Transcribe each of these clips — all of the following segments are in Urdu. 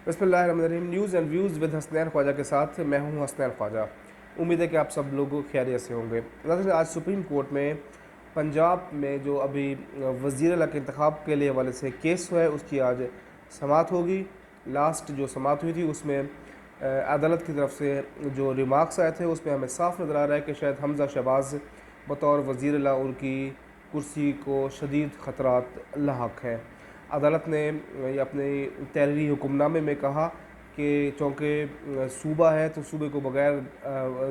بسم اللہ الرحمن الرحیم۔ News and views with Hasnain Khawaja کے ساتھ میں ہوں حسنین خواجہ۔ امید ہے کہ آپ سب لوگ خیریت سے ہوں گے۔ ناظرین، آج سپریم کورٹ میں پنجاب میں جو ابھی وزیر اعلیٰ کے انتخاب کے لیے حوالے سے کیس ہوا ہے، اس کی آج سماعت ہوگی۔ لاسٹ جو سماعت ہوئی تھی اس میں عدالت کی طرف سے جو ریمارکس آئے تھے اس میں ہمیں صاف نظر آ رہا ہے کہ شاید حمزہ شہباز بطور وزیر اعلیٰ ان کی کرسی کو شدید خطرات لاحق ہیں۔ عدالت نے اپنے تحریری حکم نامے میں کہا کہ چونکہ صوبہ ہے تو صوبے کو بغیر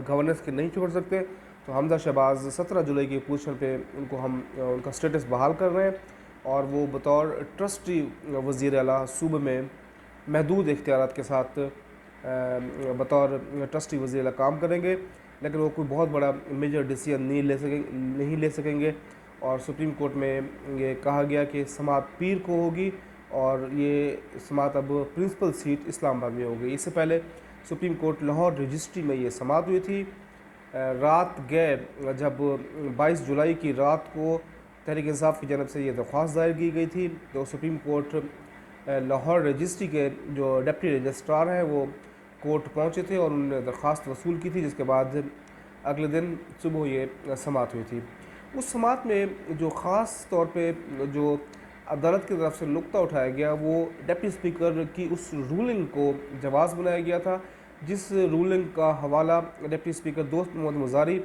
گورننس کے نہیں چھوڑ سکتے، تو حمزہ شہباز 17 جولائی کی پوزیشن پہ ہم ان کا سٹیٹس بحال کر رہے ہیں اور وہ بطور ٹرسٹی وزیر اعلیٰ صوبے میں محدود اختیارات کے ساتھ بطور ٹرسٹی وزیر اعلیٰ کام کریں گے، لیکن وہ کوئی بہت بڑا میجر ڈیسیژن نہیں لے سکیں گے۔ اور سپریم کورٹ میں یہ کہا گیا کہ سماعت پیر کو ہوگی اور یہ سماعت اب پرنسپل سیٹ اسلام آباد میں ہوگی۔ اس سے پہلے سپریم کورٹ لاہور رجسٹری میں یہ سماعت ہوئی تھی۔ رات گئے جب 22 جولائی کی رات کو تحریک انصاف کی جانب سے یہ درخواست دائر کی گئی تھی، تو سپریم کورٹ لاہور رجسٹری کے جو ڈپٹی رجسٹرار ہیں وہ کورٹ پہنچے تھے اور انہوں نے درخواست وصول کی تھی، جس کے بعد اگلے دن صبح یہ سماعت ہوئی تھی۔ اس سماعت میں جو خاص طور پہ جو عدالت کی طرف سے نقطہ اٹھایا گیا وہ ڈپٹی اسپیکر کی اس رولنگ کو جواز بنایا گیا تھا، جس رولنگ کا حوالہ ڈپٹی اسپیکر دوست محمد مزاری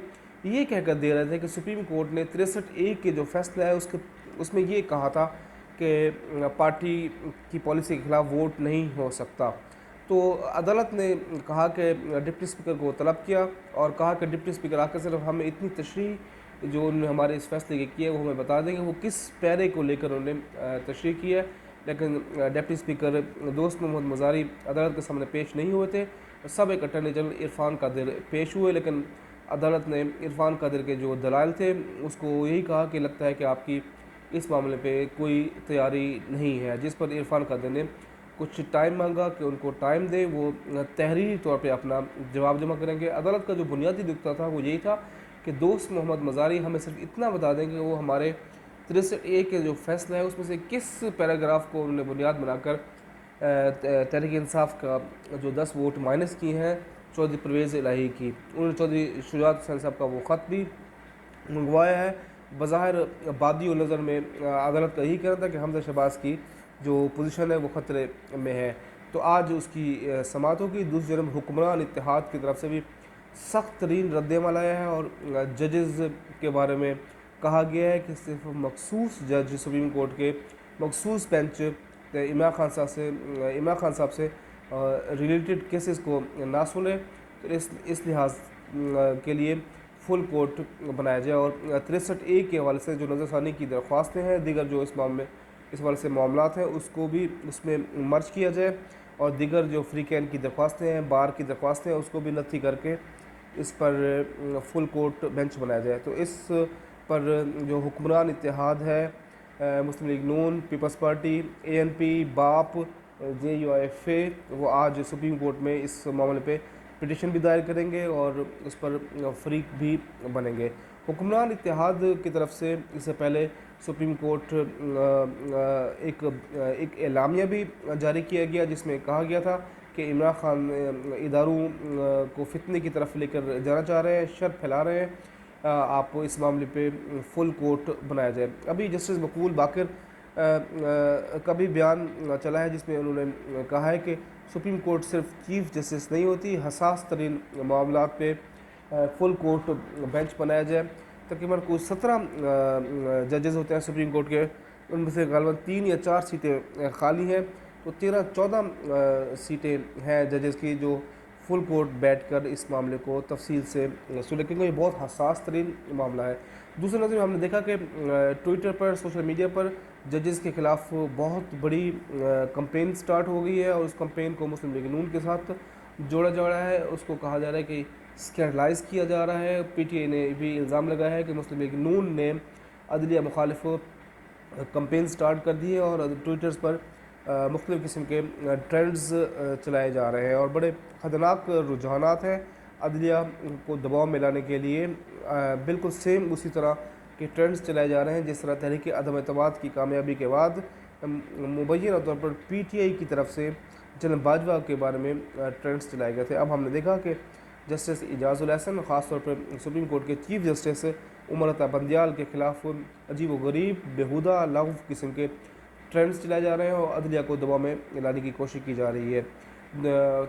یہ کہہ کر دے رہے تھے کہ سپریم کورٹ نے 63A کے جو فیصلہ ہے اس میں یہ کہا تھا کہ پارٹی کی پالیسی کے خلاف ووٹ نہیں ہو سکتا۔ تو عدالت نے کہا کہ ڈپٹی اسپیکر کو طلب کیا اور کہا کہ ڈپٹی اسپیکر آ کر صرف ہمیں اتنی تشریح جو انہوں نے ہمارے اس فیصلے کے کیا ہے وہ ہمیں بتا دیں گے وہ کس پیرے کو لے کر انہوں نے تشریح کی ہے۔ لیکن ڈپٹی اسپیکر دوست محمد مزاری عدالت کے سامنے پیش نہیں ہوئے تھے۔ سابق اٹارنی جنرل عرفان قادر پیش ہوئے، لیکن عدالت نے عرفان قادر کے جو دلائل تھے اس کو یہی کہا کہ لگتا ہے کہ آپ کی اس معاملے پہ کوئی تیاری نہیں ہے، جس پر عرفان قادر نے کچھ ٹائم مانگا کہ ان کو ٹائم دیں، وہ تحریری طور پہ اپنا جواب جمع کریں گے۔ عدالت کا جو بنیادی نقطہ تھا وہ یہی تھا کہ دوست محمد مزاری ہمیں صرف اتنا بتا دیں کہ وہ ہمارے 63A کے جو فیصلہ ہے اس میں سے کس پیراگراف کو انہوں نے بنیاد بنا کر تحریک انصاف کا جو 10 ووٹ مائنس کیے ہیں چودھری پرویز الہی کی، انہوں نے چودھری شجاعت حسین صاحب کا وہ خط بھی منگوایا ہے۔ بظاہر بادی و نظر میں عدالت کا یہی کہنا تھا کہ حمزہ شہباز کی جو پوزیشن ہے وہ خطرے میں ہے۔ تو آج اس کی سماعت ہوگی۔ دوسری جانب حکمران اتحاد کی طرف سے بھی سخت ترین رد عمل آیا ہے اور ججز کے بارے میں کہا گیا ہے کہ صرف مخصوص جج سپریم کورٹ کے مخصوص بینچ عمران خان صاحب سے ریلیٹڈ کیسز کو نہ سنیں، تو اس لحاظ کے لیے فل کورٹ بنایا جائے اور 63A کے حوالے سے جو نظر ثانی کی درخواستیں ہیں، دیگر جو اس حوالے سے معاملات ہیں اس کو بھی اس میں مرج کیا جائے اور دیگر جو فریقین کی درخواستیں ہیں، بار کی درخواستیں ہیں، اس کو بھی نتھی کر کے اس پر فل کورٹ بینچ بنایا جائے۔ تو اس پر جو حکمران اتحاد ہے، مسلم لیگ نون، پیپلز پارٹی، ANP، باپ، JUIFA، وہ آج سپریم کورٹ میں اس معاملے پہ پٹیشن بھی دائر کریں گے اور اس پر فریق بھی بنیں گے۔ حکمران اتحاد کی طرف سے اس سے پہلے سپریم کورٹ ایک اعلامیہ بھی جاری کیا گیا جس میں کہا گیا تھا کہ عمران خان اداروں کو فتنے کی طرف لے کر جانا چاہ رہے ہیں، شر پھیلا رہے ہیں، آپ اس معاملے پہ فل کورٹ بنایا جائے۔ ابھی جسٹس مقبول باقر کا بھی بیان چلا ہے جس میں انہوں نے کہا ہے کہ سپریم کورٹ صرف چیف جسٹس نہیں ہوتی، حساس ترین معاملات پہ فل کورٹ بینچ بنایا جائے۔ تقریباً کوئی 17 ججز ہوتے ہیں سپریم کورٹ کے، ان میں سے غالباً 3 یا 4 سیٹیں خالی ہیں، تو 13-14 سیٹیں ہیں ججز کی جو فل کورٹ بیٹھ کر اس معاملے کو تفصیل سے سنیں، کیونکہ یہ بہت حساس ترین معاملہ ہے۔ دوسری نظر ہم نے دیکھا کہ ٹویٹر پر، سوشل میڈیا پر ججز کے خلاف بہت بڑی کمپین سٹارٹ ہو گئی ہے اور اس کمپین کو مسلم لیگ نون کے ساتھ جوڑا جا رہا ہے، اس کو کہا جا رہا ہے کہ اسکینڈلائز کیا جا رہا ہے۔ PTI نے بھی الزام لگایا ہے کہ مسلم لیگ نون نے عدلیہ مخالف کمپین سٹارٹ کر دی ہے اور ٹویٹرز پر مختلف قسم کے ٹرینڈز چلائے جا رہے ہیں اور بڑے خطرناک رجحانات ہیں عدلیہ کو دباؤ میں لانے کے لیے، بالکل سیم اسی طرح کے ٹرینڈز چلائے جا رہے ہیں جس طرح تحریک عدم اعتماد کی کامیابی کے بعد مبینہ طور پر PTI کی طرف سے جنرل باجوہ کے بارے میں ٹرینڈس چلائے گئے تھے. اب ہم نے دیکھا کہ جسٹس اعجاز الاحسن خاص طور پر سپریم کورٹ کے چیف جسٹس عمر عطا بندیال کے خلاف عجیب و غریب بیہودہ لاغو قسم کے ٹرینڈس چلائے جا رہے ہیں اور عدلیہ کو دباؤ میں لانے کی کوشش کی جا رہی ہے.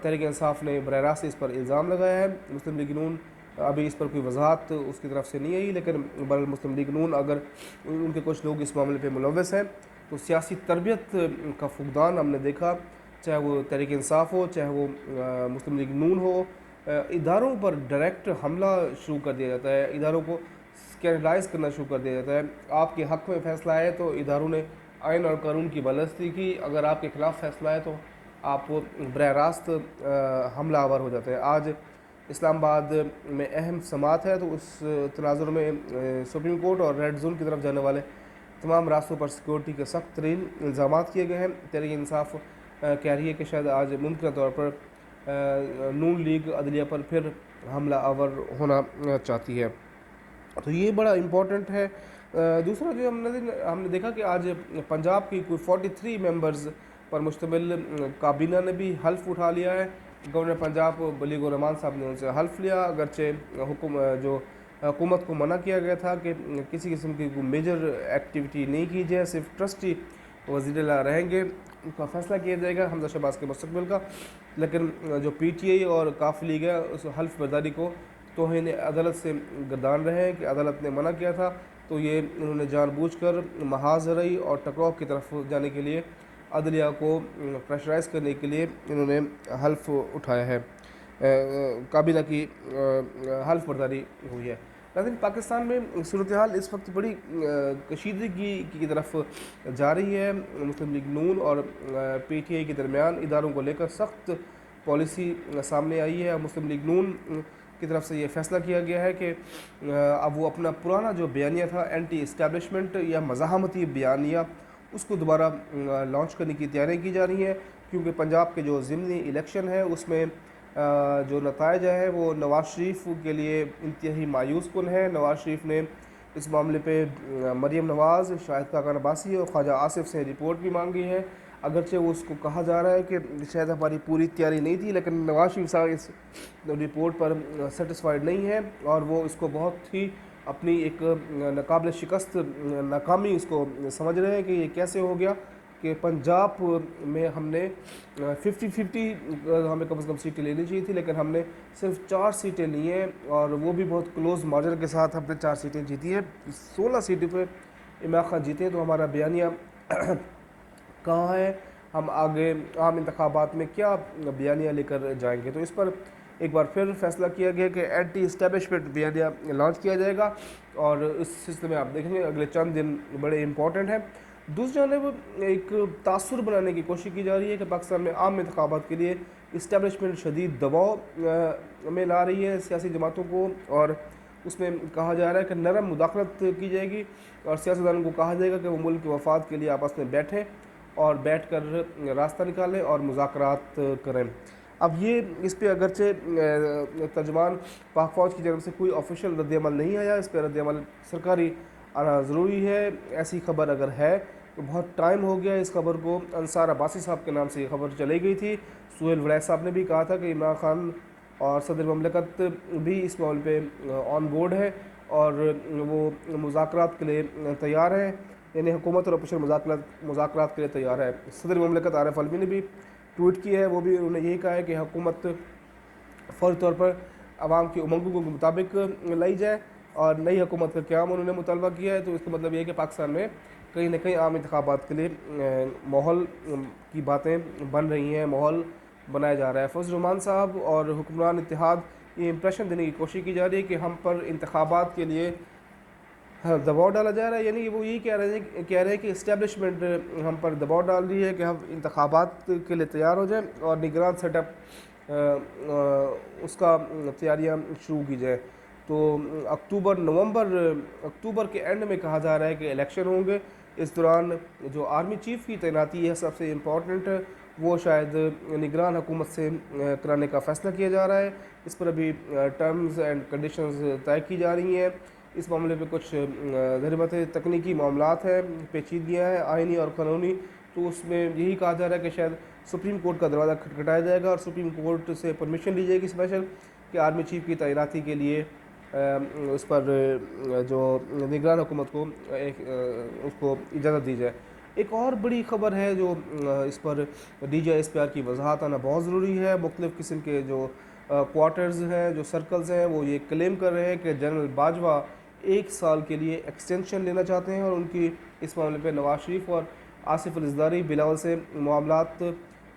تحریک انصاف نے براہ راست اس پر الزام لگایا ہے. مسلم لیگ نون ابھی اس پر کوئی وضاحت اس کی طرف سے نہیں آئی، لیکن بہرحال مسلم لیگ نون اگر ان کے کچھ لوگ اس معاملے پہ ملوث ہیں تو سیاسی تربیت کا فقدان ہم نے دیکھا، چاہے وہ تحریک انصاف ہو، چاہے وہ مسلم لیگ نون ہو. اداروں پر ڈائریکٹ حملہ شروع کر دیا جاتا ہے، اداروں کو اسکینڈلائز کرنا شروع کر دیا جاتا ہے. آپ کے حق میں فیصلہ آئے تو اداروں نے آئین اور قانون کی بالادستی کی، اگر آپ کے خلاف فیصلہ آئے تو آپ براہ راست حملہ آور ہو جاتے ہیں. آج اسلام آباد میں اہم سماعت ہے، تو اس تناظر میں سپریم کورٹ اور ریڈ زون کی طرف جانے والے تمام راستوں پر سیکورٹی کے سخت ترین الزامات کیے گئے ہیں. تحریک انصاف کہہ رہی ہے کہ شاید آج ممکنہ طور پر نون لیگ عدلیہ پر پھر حملہ آور ہونا چاہتی ہے، تو یہ بڑا امپورٹنٹ ہے. دوسرا جو ہم نے دیکھا کہ آج پنجاب کی کوئی 43 ممبرز پر مشتمل کابینہ نے بھی حلف اٹھا لیا ہے. گورنر پنجاب بلیغ الرحمان صاحب نے ان سے حلف لیا، اگرچہ حکومت کو منع کیا گیا تھا کہ کسی قسم کی کوئی میجر ایکٹیویٹی نہیں کی جائے، صرف ٹرسٹی وزیر اعلیٰ رہیں گے، ان کا فیصلہ کیا جائے گا حمزہ شہباز کے مستقبل کا. لیکن جو پی ٹی آئی اور کاف لیگ ہے اس حلف برداری کو توہین عدالت سے گردان رہے ہیں کہ عدالت نے منع کیا تھا، تو یہ انہوں نے جان بوجھ کر محاذ زرعی اور ٹکراؤ کی طرف جانے کے لیے عدلیہ کو پریشرائز کرنے کے لیے انہوں نے حلف اٹھایا ہے. کابینہ کی حلف برداری ہوئی ہے. لیکن پاکستان میں صورتحال اس وقت بڑی کشیدگی کی طرف جا رہی ہے. مسلم لیگ نون اور پی ٹی آئی کے درمیان اداروں کو لے کر سخت پالیسی سامنے آئی ہے. مسلم لیگ نون کی طرف سے یہ فیصلہ کیا گیا ہے کہ اب وہ اپنا پرانا جو بیانیہ تھا اینٹی اسٹیبلشمنٹ یا مزاحمتی بیانیہ اس کو دوبارہ لانچ کرنے کی تیاریاں کی جا رہی ہیں، کیونکہ پنجاب کے جو ضمنی الیکشن ہے اس میں جو نتائج ہیں وہ نواز شریف کے لیے انتہائی مایوس کن ہے. نواز شریف نے اس معاملے پہ مریم نواز، شاہد خاقان عباسی اور خواجہ آصف سے رپورٹ بھی مانگی ہے. اگرچہ وہ اس کو کہا جا رہا ہے کہ شاید ہماری پوری تیاری نہیں تھی، لیکن نواز شریف صاحب اس رپورٹ پر سیٹسفائیڈ نہیں ہے اور وہ اس کو بہت ہی اپنی ایک ناقابل شکست ناکامی اس کو سمجھ رہے ہیں کہ یہ کیسے ہو گیا کہ پنجاب میں ہم نے 50-50 ہمیں کم از کم سیٹیں لینی چاہیے تھی، لیکن ہم نے صرف 4 سیٹیں لی ہیں اور وہ بھی بہت کلوز مارجن کے ساتھ ہم نے 4 سیٹیں جیتی ہیں. 16 سیٹوں پہ عمران خان جیتے ہیں، تو ہمارا بیانیہ کہاں ہے، ہم آگے عام انتخابات میں کیا بیانیہ لے کر جائیں گے. تو اس پر ایک بار پھر فیصلہ کیا گیا کہ اینٹی اسٹیبلشمنٹ بیانیہ لانچ کیا جائے گا اور اس سلسلے میں آپ دیکھیں گے اگلے چند دن بڑے امپورٹنٹ ہیں. دوسری جانب ایک تاثر بنانے کی کوشش کی جا رہی ہے کہ پاکستان میں عام انتخابات کے لیے اسٹیبلشمنٹ شدید دباؤ میں لا رہی ہے سیاسی جماعتوں کو، اور اس میں کہا جا رہا ہے کہ نرم مداخلت کی جائے گی اور سیاستدانوں کو کہا جائے گا کہ وہ ملک کے مفاد کے لیے آپس میں بیٹھیں اور بیٹھ کر راستہ نکالیں اور مذاکرات کریں. اب یہ اس پہ اگرچہ ترجمان پاک فوج کی جانب سے کوئی آفیشیل رد عمل نہیں آیا، اس پہ رد عمل سرکاری آنا ضروری ہے. ایسی خبر اگر ہے تو بہت ٹائم ہو گیا اس خبر کو، انصار عباسی صاحب کے نام سے یہ خبر چلی گئی تھی. سہیل وڑیچ صاحب نے بھی کہا تھا کہ عمران خان اور صدر مملکت بھی اس معاملے پہ آن بورڈ ہے اور وہ مذاکرات کے لیے تیار ہیں، یعنی حکومت اور اپوزیشن مذاکرات کے لیے تیار ہے. صدر مملکت عارف علوی نے بھی ٹویٹ کیا ہے، وہ بھی انہوں نے یہی کہا ہے کہ حکومت فوری طور پر عوام کی امنگوں کے مطابق لائی جائے اور نئی حکومت کا قیام انہوں نے مطالبہ کیا ہے. تو اس کا مطلب یہ ہے کہ پاکستان میں کہیں نہ کہیں عام انتخابات کے لیے ماحول کی باتیں بن رہی ہیں، ماحول بنایا جا رہا ہے. فضل الرحمان صاحب اور حکمران اتحاد یہ امپریشن دینے کی کوشش کی جا رہی ہے کہ ہم پر انتخابات کے لیے دباؤ ڈالا جا رہا ہے، یعنی وہ یہی کہہ رہے ہیں کہ اسٹیبلشمنٹ ہم پر دباؤ ڈال رہی ہے کہ ہم انتخابات کے لیے تیار ہو جائیں اور نگران سیٹ اپ اس کا تیاریاں شروع کی جائیں. تو اکتوبر کے اینڈ میں کہا جا رہا ہے کہ الیکشن ہوں گے. اس دوران جو آرمی چیف کی تعیناتی ہے سب سے امپورٹنٹ، وہ شاید نگران حکومت سے کرانے کا فیصلہ کیا جا رہا ہے. اس پر ابھی ٹرمز اینڈ کنڈیشنز طے کی جا رہی ہیں. اس معاملے پہ کچھ ضرورت تکنیکی معاملات ہیں، پیچیدگیاں ہیں آئینی اور قانونی، تو اس میں یہی کہا جا رہا ہے کہ شاید سپریم کورٹ کا دروازہ کھٹکھٹایا جائے گا اور سپریم کورٹ سے پرمیشن لی جائے گی اسپیشل کہ آرمی چیف کی تعیناتی کے لیے اس پر جو نگران حکومت کو اس کو اجازت دی جائے۔ ایک اور بڑی خبر ہے جو اس پر D G S P R کی وضاحت آنا بہت ضروری ہے۔ مختلف قسم کے جو کوارٹرز ہیں، جو سرکلز ہیں، وہ یہ کلیم کر رہے ہیں کہ جنرل باجوہ 1 سال کے لیے ایکسٹینشن لینا چاہتے ہیں، اور ان کی اس معاملے پہ نواز شریف اور آصف علی زرداری بلاول سے معاملات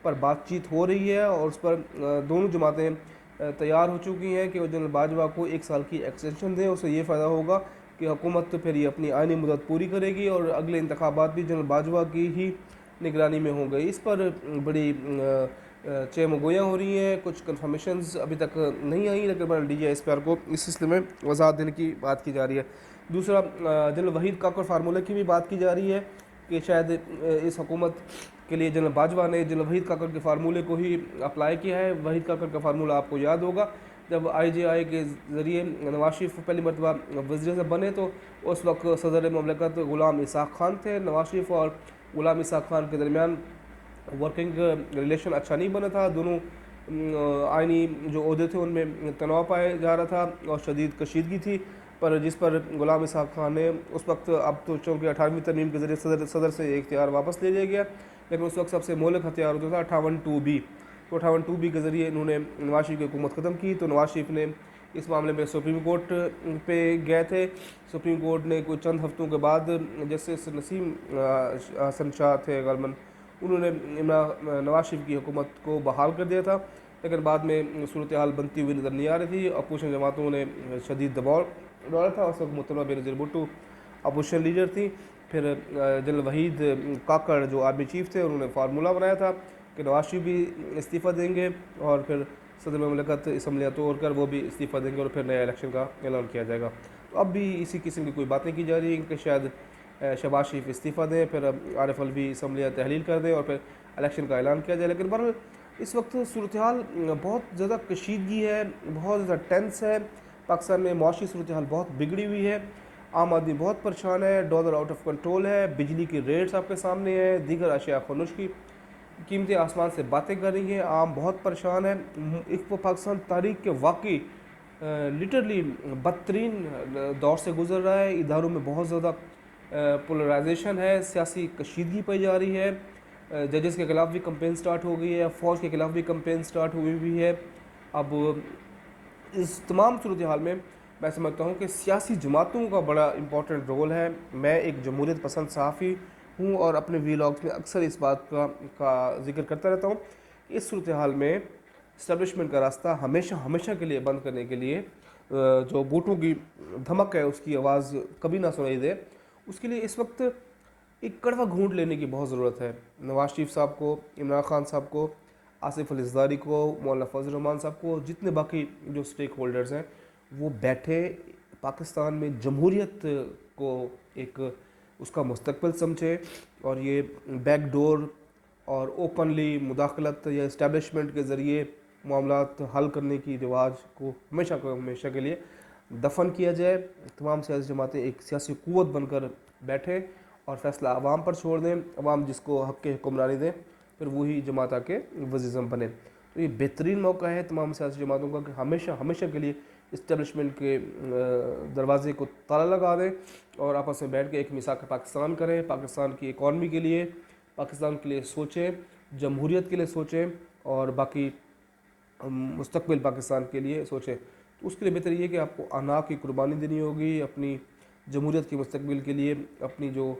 پر بات چیت ہو رہی ہے، اور اس پر دونوں جماعتیں تیار ہو چکی ہیں کہ وہ جنرل باجوہ کو 1 سال کی ایکسٹینشن دیں۔ اس سے یہ فائدہ ہوگا کہ حکومت پھر یہ اپنی آئینی مدت پوری کرے گی اور اگلے انتخابات بھی جنرل باجوہ کی ہی نگرانی میں ہوں گے۔ اس پر بڑی چیم و گویاں ہو رہی ہیں، کچھ کنفرمیشنز ابھی تک نہیں آئیں، لیکن D G S P R کو اس سلسلے میں وضاحت دینے کی بات کی جا رہی ہے۔ دوسرا، جنرل وحید کاکڑ فارمولے کی بھی بات کی جا رہی ہے کہ شاید اس حکومت کے لیے جنرل باجوہ نے جنرل وحید کاکڑ کے فارمولے کو ہی اپلائی کیا ہے۔ وحید کاکڑ کا فارمولہ آپ کو یاد ہوگا، جب آئی جے آئی کے ذریعے نواز شریف پہلی مرتبہ وزیر اعظم بنے تو اس وقت صدر مملکت غلام اسحاق خان تھے۔ نواز شریف اور غلام اسحاق خان کے درمیان ورکنگ ریلیشن اچھا نہیں بنا تھا، دونوں آئینی جو عہدے تھے ان میں تناؤ پایا جا رہا تھا اور شدید کشیدگی تھی، پر جس پر غلام اسحاق خان نے اس وقت، اب تو چونکہ 18ویں ترمیم کے ذریعے صدر سے اختیار واپس لے لیا گیا، لیکن اس وقت سب سے مہلک ہتھیار ہوتا تھا 58(2)B، تو 58(2)B کے ذریعے انہوں نے نواز شریف کی حکومت ختم کی۔ تو نواز شریف نے اس معاملے میں سپریم کورٹ پہ گئے تھے۔ سپریم کورٹ نے کوئی چند ہفتوں کے بعد جسٹس نسیم حسن شاہ تھے غالباً، انہوں نے نواز شریف کی حکومت کو بحال کر دیا تھا، لیکن بعد میں صورتحال بنتی ہوئی نظر نہیں آ رہی تھی۔ اپوزیشن جماعتوں نے شدید دباؤ ڈالا تھا، اس وقت محترمہ بینظیر بھٹو اپوزیشن لیڈر تھی۔ پھر جنرل وحید کاکڑ جو آرمی چیف تھے، انہوں نے فارمولہ بنایا تھا کہ نواز شریف بھی استعفیٰ دیں گے اور پھر صدر مملکت اسمبلیاں توڑ کر وہ بھی استعفیٰ دیں گے اور پھر نیا الیکشن کا اعلان کیا جائے گا۔ تو اب بھی اسی قسم کی کوئی باتیں کی جا رہی ہیں کہ شاید شہباز شریف استعفیٰ دیں، پھر عارف الوی اسمبلیاں تحلیل کر دیں اور پھر الیکشن کا اعلان کیا جائے۔ لیکن بہرحال اس وقت صورتحال بہت زیادہ کشیدگی ہے، بہت زیادہ ٹینس ہے، پاکستان میں معاشی صورتحال بہت بگڑی ہوئی ہے، عام آدمی بہت پریشان ہے، ڈالر آؤٹ آف کنٹرول ہے، بجلی کی ریٹس آپ کے سامنے ہیں، دیگر اشیاء خنوش کی قیمتیں آسمان سے باتیں کر رہی ہیں، عام بہت پریشان ہے۔ ایک وہ پاکستان تاریخ کے واقعی لٹرلی بدترین دور سے گزر رہا ہے، اداروں میں بہت زیادہ پولرائزیشن ہے، سیاسی کشیدگی پائی جا رہی ہے، ججز کے خلاف بھی کمپین سٹارٹ ہو گئی ہے، فوج کے خلاف بھی کمپین سٹارٹ ہوئی ہوئی ہے۔ اب اس تمام صورتحال میں میں سمجھتا ہوں کہ سیاسی جماعتوں کا بڑا امپورٹنٹ رول ہے۔ میں ایک جمہوریت پسند صحافی ہوں اور اپنے ویلاگز میں اکثر اس بات کا ذکر کرتا رہتا ہوں کہ اس صورتحال میں اسٹیبلشمنٹ کا راستہ ہمیشہ کے لیے بند کرنے کے لیے جو بوٹوں کی دھمک ہے اس کی آواز کبھی نہ سنائی دے، اس کے لیے اس وقت ایک کڑوا گھونٹ لینے کی بہت ضرورت ہے۔ نواز شریف صاحب کو، عمران خان صاحب کو، آصف علی زرداری کو، مولانا فضل الرحمان صاحب کو، جتنے باقی جو سٹیک ہولڈرز ہیں وہ بیٹھے پاکستان میں جمہوریت کو ایک اس کا مستقبل سمجھے اور یہ بیک ڈور اور اوپنلی مداخلت یا اسٹیبلشمنٹ کے ذریعے معاملات حل کرنے کی رواج کو ہمیشہ کے لیے دفن کیا جائے۔ تمام سیاسی جماعتیں ایک سیاسی قوت بن کر بیٹھیں اور فیصلہ عوام پر چھوڑ دیں، عوام جس کو حق کے حکمرانی دیں، پھر وہی جماعت آ کے وزیر اعظم بنے۔ تو یہ بہترین موقع ہے تمام سیاسی جماعتوں کا کہ ہمیشہ کے لیے اسٹیبلشمنٹ کے دروازے کو تالا لگا دیں اور آپس میں بیٹھ کے ایک میثاق پاکستان کریں، پاکستان کی اکانومی کے لیے، پاکستان کے لیے سوچیں، جمہوریت کے لیے سوچیں اور باقی مستقبل پاکستان کے لیے سوچیں۔ تو اس کے لیے بہتر یہ کہ آپ کو انا کی قربانی دینی ہوگی اپنی جمہوریت کے مستقبل کے لیے، اپنی جو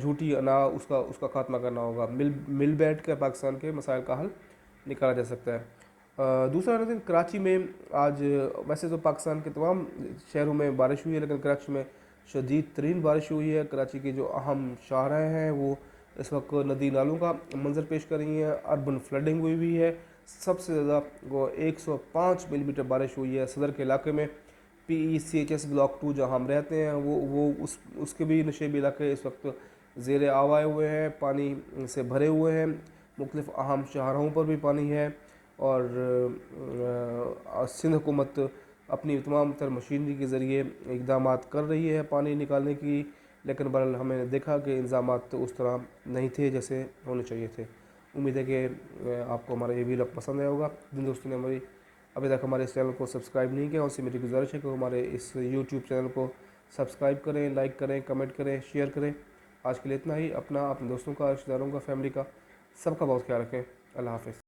جھوٹی انا اس کا خاتمہ کرنا ہوگا، مل بیٹھ کر پاکستان کے مسائل کا حل نکالا جا سکتا ہے۔ دوسرا نظر کراچی میں آج ویسے تو پاکستان کے تمام شہروں میں بارش ہوئی ہے، لیکن کراچی میں شدید ترین بارش ہوئی ہے۔ کراچی کے جو اہم شاہراہیں ہیں وہ اس وقت ندی نالوں کا منظر پیش کر رہی ہیں، اربن فلڈنگ ہوئی ہے، سب سے زیادہ وہ 105 ملی میٹر بارش ہوئی ہے صدر کے علاقے میں۔ PECHS بلاک 2 جہاں ہم رہتے ہیں وہ اس کے بھی نشیبی علاقے اس وقت زیر آب آئے ہوئے ہیں، پانی سے بھرے ہوئے ہیں، مختلف اہم شاہراہوں پر بھی پانی ہے اور سندھ حکومت اپنی تمام تر مشینری کے ذریعے اقدامات کر رہی ہے پانی نکالنے کی، لیکن بہرحال ہمیں دیکھا کہ انتظامات اس طرح نہیں تھے جیسے ہونے چاہیے تھے۔ امید ہے کہ آپ کو ہمارا یہ ویڈیو پسند آیا ہوگا. جن دوستوں نے ابھی تک ہمارے اس چینل کو سبسکرائب نہیں کیا ان سے میری گزارش ہے کہ ہمارے اس یوٹیوب چینل کو سبسکرائب کریں, لائک کریں, کمنٹ کریں, شیئر کریں. آج کے لیے اتنا ہی. اپنے دوستوں کا, رشتہ داروں کا, فیملی کا, سب کا بہت خیال رکھیں. اللہ حافظ.